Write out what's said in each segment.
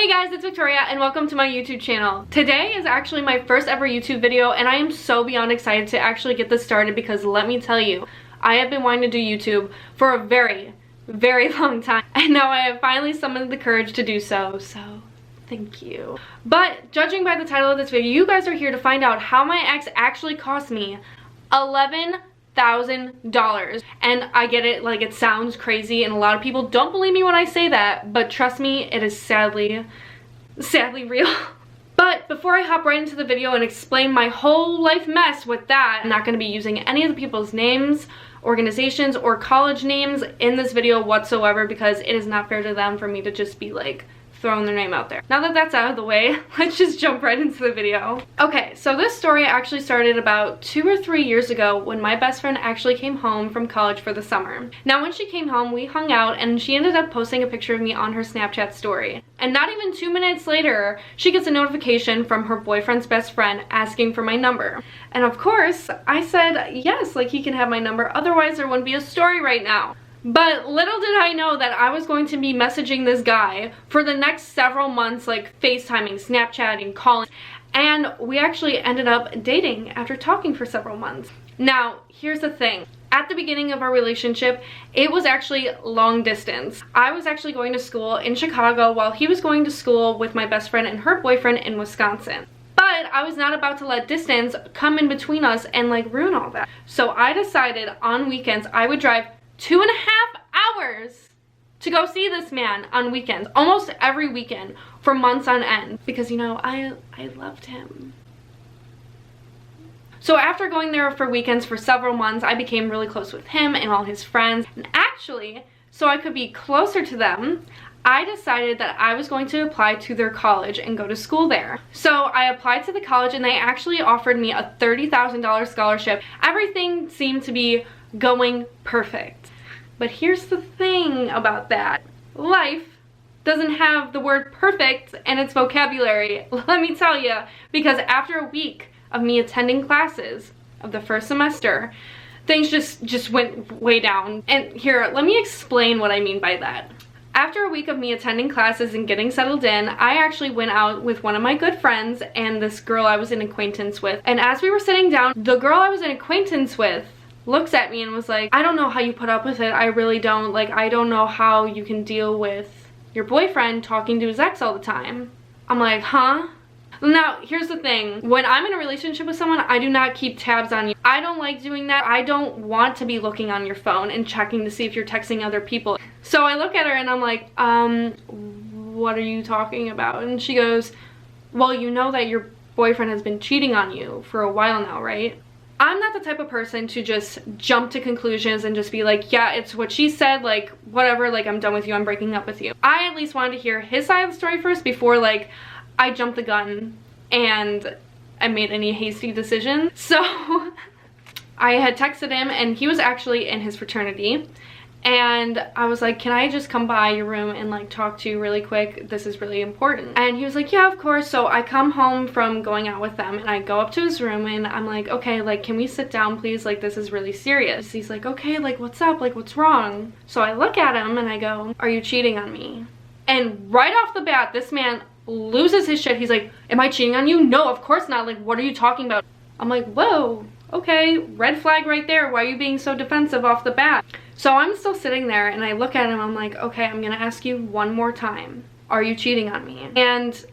Hey guys, it's Victoria and welcome to my YouTube channel. Today is actually my first ever YouTube video and I am so beyond excited to actually get this started because let me tell you, I have been wanting to do YouTube for a very long time and now I have finally summoned the courage to do so, thank you. But judging by the title of this video, you guys are here to find out how my ex actually cost me $11,000. And I get it, like, it sounds crazy and a lot of people don't believe me when I say that, but trust me, it is sadly real. But before I hop right into the video and explain my whole life mess with that, I'm not going to be using any of the people's names, organizations, or college names in this video whatsoever because it is not fair to them for me to just be like throwing their name out there. Now that that's out of the way, let's just jump right into the video. Okay, so this story actually started about 2 or 3 years ago when my best friend actually came home from college for the summer. Now when she came home, we hung out and she ended up posting a picture of me on her Snapchat story. And not even 2 minutes later, she gets a notification from her boyfriend's best friend asking for my number. And of course, I said yes, like he can have my number, otherwise there wouldn't be a story right now. But little did I know that I was going to be messaging this guy for the next several months, like FaceTiming, Snapchatting, calling, and we actually ended up dating after talking for several months. Now, here's the thing. At the beginning of our relationship, it was actually long distance. I was actually going to school in Chicago while he was going to school with my best friend and her boyfriend in Wisconsin. But I was not about to let distance come in between us and like ruin all that. So I decided on weekends I would drive 2.5 hours to go see this man on weekends, almost every weekend for months on end, because you know, I loved him. So after going there for weekends for several months, I became really close with him and all his friends. And actually, so I could be closer to them, I decided that I was going to apply to their college and go to school there. So I applied to the college and they actually offered me a $30,000 scholarship. Everything seemed to be going perfect. But here's the thing about that. Life doesn't have the word perfect in its vocabulary, let me tell you, because after a week of me attending classes of the first semester, things just went way down. And here, let me explain what I mean by that. After a week of me attending classes and getting settled in, I actually went out with one of my good friends and this girl I was an acquaintance with. And as we were sitting down, the girl I was an acquaintance with looks at me and was like, I don't know how you put up with it. I really don't. Like, I don't know how you can deal with your boyfriend talking to his ex all the time. I'm like, huh? Now, here's the thing. When I'm in a relationship with someone, I do not keep tabs on you. I don't like doing that. I don't want to be looking on your phone and checking to see if you're texting other people. So I look at her and I'm like, what are you talking about? And she goes, well, you know that your boyfriend has been cheating on you for a while now, right? I'm not the type of person to just jump to conclusions and just be like, yeah, it's what she said, like, whatever, like, I'm done with you, I'm breaking up with you. I at least wanted to hear his side of the story first before, like, I jumped the gun and I made any hasty decisions. So I had texted him and he was actually in his fraternity. And I was like, can I just come by your room and like talk to you really quick? This is really important. And he was like, yeah, of course. So I come home from going out with them and I go up to his room and I'm like, okay, like, can we sit down, please? Like, this is really serious. He's like, okay, like, what's up? Like, what's wrong? So I look at him and I go, are you cheating on me? And right off the bat, this man loses his shit. He's like, am I cheating on you? No, of course not. Like, what are you talking about? I'm like, whoa, okay, red flag right there. Why are you being so defensive off the bat? So I'm still sitting there and I look at him, I'm like, okay, I'm gonna ask you one more time. Are you cheating on me? And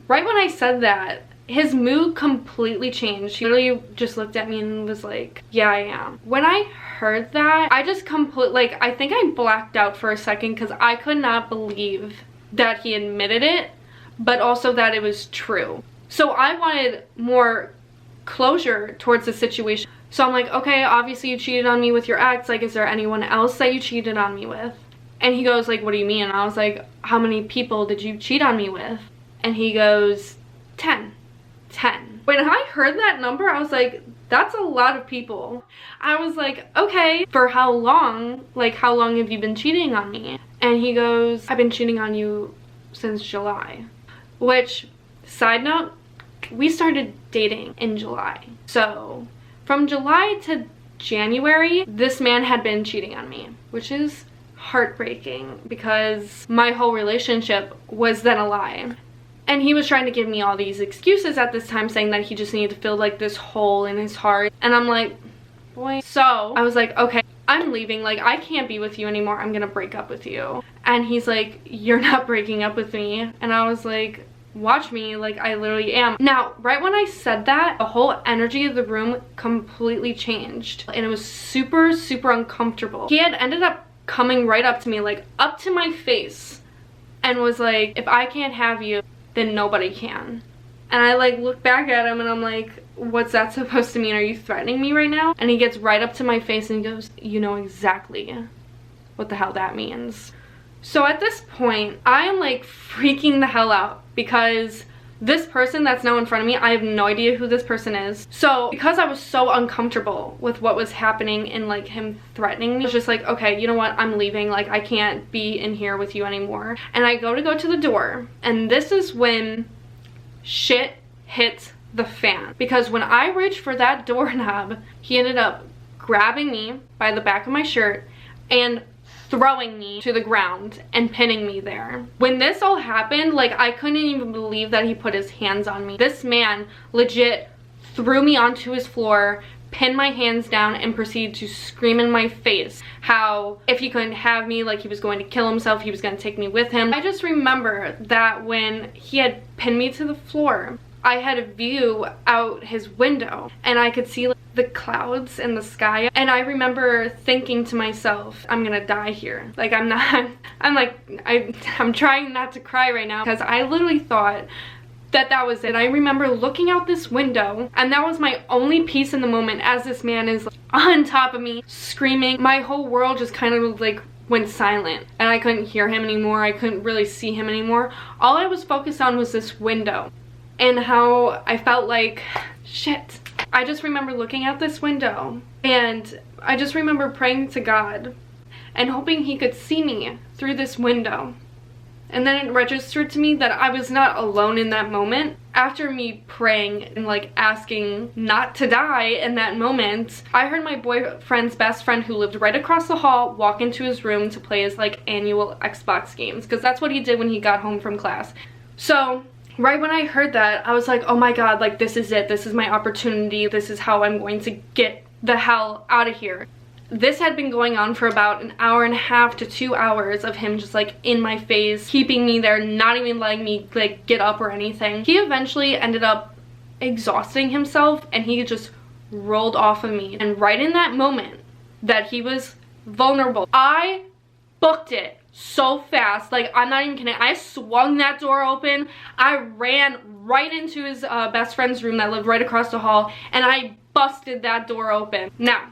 right when I said that, his mood completely changed. He literally just looked at me and was like, yeah, I am. When I heard that, I just like, I think I blacked out for a second because I could not believe that he admitted it, but also that it was true. So I wanted more closure towards the situation. So I'm like, okay, obviously you cheated on me with your ex. Like, is there anyone else that you cheated on me with? And he goes like, what do you mean? And I was like, how many people did you cheat on me with? And he goes, 10. When I heard that number, I was like, that's a lot of people. I was like, okay, for how long? Like, how long have you been cheating on me? And he goes, I've been cheating on you since July. Which, side note, we started dating in July. So from July to January, this man had been cheating on me, which is heartbreaking because my whole relationship was then a lie. And he was trying to give me all these excuses at this time, saying that he just needed to fill like this hole in his heart. And I'm like, boy. So I was like, okay, I'm leaving. Like, I can't be with you anymore. I'm gonna break up with you. And he's like, you're not breaking up with me. And I was like, watch me, like I literally am. Now, right when I said that, the whole energy of the room completely changed. And it was super, super uncomfortable. He had ended up coming right up to me, like up to my face, and was like, if I can't have you, then nobody can. And I like look back at him and I'm like, what's that supposed to mean? Are you threatening me right now? And he gets right up to my face and he goes, you know exactly what the hell that means. So at this point, I am like freaking the hell out because this person that's now in front of me, I have no idea who this person is. So because I was so uncomfortable with what was happening and like him threatening me, I was just like, okay, you know what? I'm leaving. Like, I can't be in here with you anymore. And I go to the door, and this is when shit hits the fan. Because when I reached for that doorknob, he ended up grabbing me by the back of my shirt and throwing me to the ground and pinning me there. When this all happened, like, I couldn't even believe that he put his hands on me. This man legit threw me onto his floor, pinned my hands down, and proceeded to scream in my face how if he couldn't have me, like he was going to kill himself, he was going to take me with him. I just remember that when he had pinned me to the floor, I had a view out his window and I could see like, the clouds in the sky, and I remember thinking to myself, I'm gonna die here. Like, I'm trying not to cry right now because I literally thought that that was it. I remember looking out this window, and that was my only peace in the moment as this man is like, on top of me screaming. My whole world just kind of like went silent and I couldn't hear him anymore. I couldn't really see him anymore. All I was focused on was this window and how I felt like shit. I just remember looking out this window and I just remember praying to God and hoping he could see me through this window. And then it registered to me that I was not alone in that moment. After me praying and like asking not to die in that moment, I heard my boyfriend's best friend, who lived right across the hall, walk into his room to play his like annual Xbox games, because that's what he did when he got home from class. So right when I heard that, I was like, oh my God, like this is it. This is my opportunity. This is how I'm going to get the hell out of here. This had been going on for about an hour and a half to 2 hours of him just like in my face, keeping me there, not even letting me like get up or anything. He eventually ended up exhausting himself and he just rolled off of me. And right in that moment that he was vulnerable, I booked it so fast. Like, I'm not even kidding. I swung that door open. I ran right into his best friend's room that lived right across the hall, and I busted that door open. Now,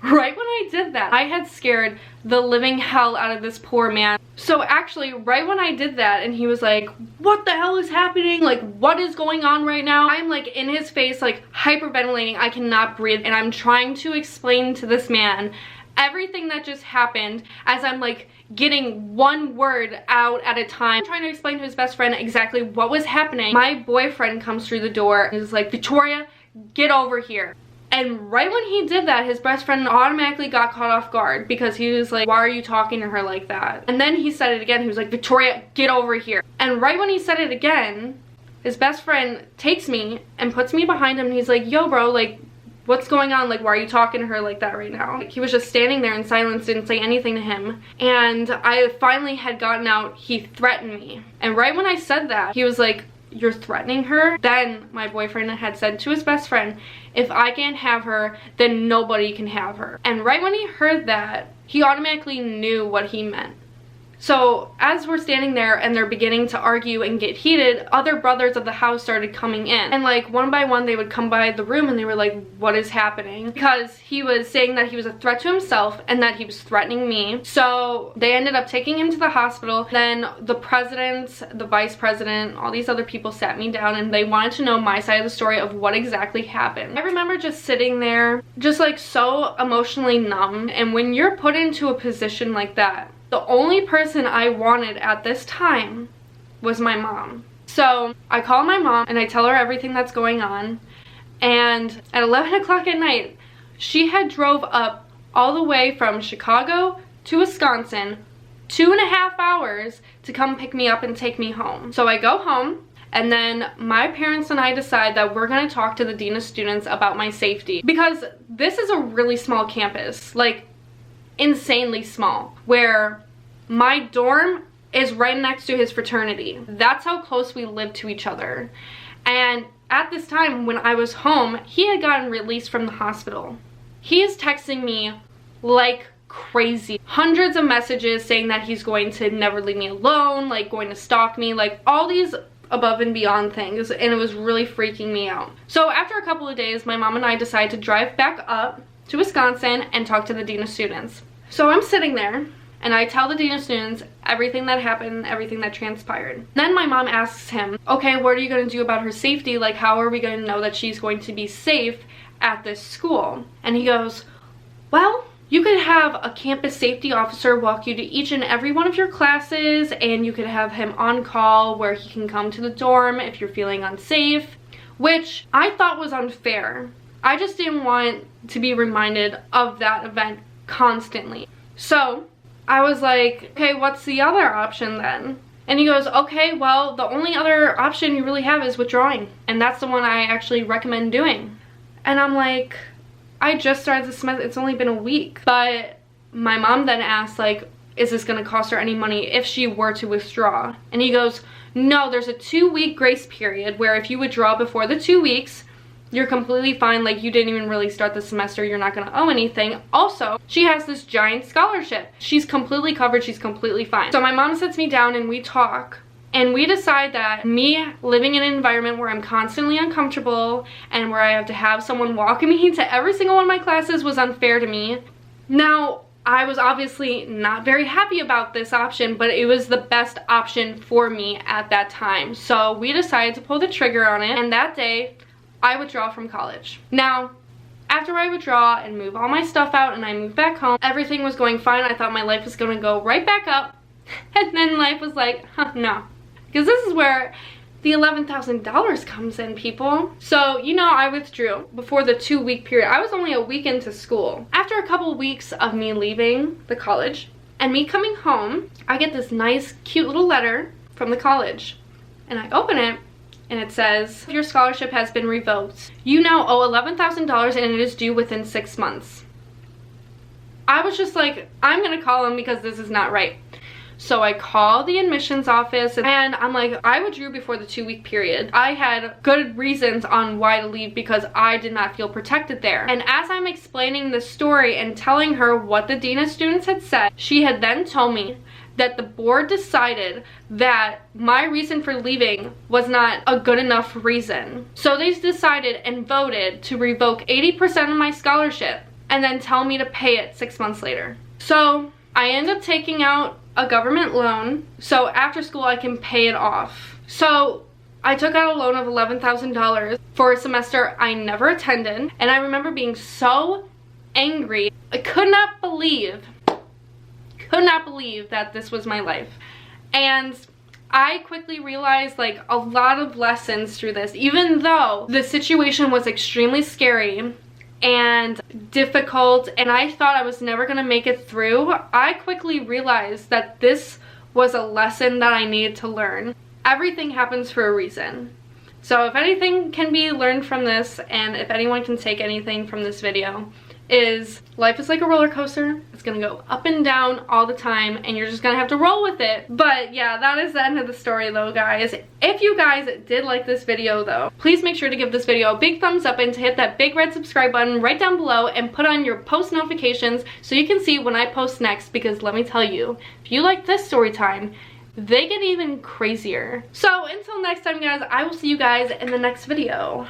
right when I did that, I had scared the living hell out of this poor man. So actually, right when I did that and he was like, what the hell is happening? Like, what is going on right now? I'm like in his face, like hyperventilating. I cannot breathe. And I'm trying to explain to this man everything that just happened as I'm like getting one word out at a time, trying to explain to his best friend exactly what was happening. My boyfriend comes through the door and is like, Victoria, get over here. And right when he did that, his best friend automatically got caught off guard because he was like, why are you talking to her like that? And then he said it again. He was like, Victoria, get over here. And right when he said it again, his best friend takes me and puts me behind him and he's like, yo bro, like, what's going on? Like, why are you talking to her like that right now? He was just standing there in silence, didn't say anything to him. And I finally had gotten out, he threatened me. And right when I said that, he was like, you're threatening her? Then my boyfriend had said to his best friend, if I can't have her, then nobody can have her. And right when he heard that, he automatically knew what he meant. So as we're standing there and they're beginning to argue and get heated, other brothers of the house started coming in. And like one by one they would come by the room and they were like, what is happening? Because he was saying that he was a threat to himself and that he was threatening me. So they ended up taking him to the hospital. Then the president, the vice president, all these other people sat me down and they wanted to know my side of the story of what exactly happened. I remember just sitting there, just like so emotionally numb. And when you're put into a position like that, the only person I wanted at this time was my mom. So I call my mom and I tell her everything that's going on. And at 11 o'clock at night, she had drove up all the way from Chicago to Wisconsin, 2.5 hours to come pick me up and take me home. So I go home, and then my parents and I decide that we're gonna talk to the dean of students about my safety, because this is a really small campus, like insanely small, where my dorm is right next to his fraternity. That's how close we live to each other. And at this time when I was home, he had gotten released from the hospital. He is texting me like crazy. Hundreds of messages saying that he's going to never leave me alone, like going to stalk me, like all these above and beyond things, and it was really freaking me out. So after a couple of days, my mom and I decided to drive back up to Wisconsin and talk to the dean of students. So I'm sitting there and I tell the dean of students everything that happened, everything that transpired. Then my mom asks him, okay, what are you going to do about her safety? Like, how are we going to know that she's going to be safe at this school? And he goes, well, you could have a campus safety officer walk you to each and every one of your classes, and you could have him on call where he can come to the dorm if you're feeling unsafe, which I thought was unfair. I just didn't want to be reminded of that event constantly. So I was like, okay, what's the other option then? And he goes, okay, well, the only other option you really have is withdrawing. And that's the one I actually recommend doing. And I'm like, I just started the semester, it's only been a week. But my mom then asked, like, is this gonna cost her any money if she were to withdraw? And he goes, no, there's a 2-week grace period where if you withdraw before the 2 weeks, you're completely fine, like you didn't even really start the semester, you're not gonna owe anything. Also, she has this giant scholarship. She's completely covered, she's completely fine. So my mom sits me down and we talk, and we decide that me living in an environment where I'm constantly uncomfortable and where I have to have someone walking me to every single one of my classes was unfair to me. Now, I was obviously not very happy about this option, but it was the best option for me at that time. So we decided to pull the trigger on it, and that day, I withdraw from college. Now, after I withdraw and move all my stuff out and I moved back home, everything was going fine. I thought my life was gonna go right back up. And then life was like, no. Because this is where the $11,000 comes in, people. So, you know, I withdrew before the 2-week period. I was only a week into school. After a couple weeks of me leaving the college and me coming home, I get this nice, cute little letter from the college. And I open it, and it says, your scholarship has been revoked. You now owe $11,000 and it is due within 6 months. I was just like, I'm gonna call him because this is not right. So I call the admissions office and I'm like, I withdrew before the 2-week period. I had good reasons on why to leave because I did not feel protected there. And as I'm explaining the story and telling her what the dean of students had said, she had then told me that the board decided that my reason for leaving was not a good enough reason. So they decided and voted to revoke 80% of my scholarship and then tell me to pay it 6 months later. So I end up taking out a government loan so after school I can pay it off. So I took out a loan of $11,000 for a semester I never attended, and I remember being so angry. I could not believe that this was my life. And I quickly realized like a lot of lessons through this. Even though the situation was extremely scary and difficult and I thought I was never gonna make it through, I quickly realized that this was a lesson that I needed to learn. Everything happens for a reason. So if anything can be learned from this, and if anyone can take anything from this video, is life is like a roller coaster. It's gonna go up and down all the time and you're just gonna have to roll with it. But yeah, that is the end of the story though, guys. If you guys did like this video though, please make sure to give this video a big thumbs up and to hit that big red subscribe button right down below and put on your post notifications so you can see when I post next, because let me tell you, if you like this story time, they get even crazier. So until next time, guys, I will see you guys in the next video.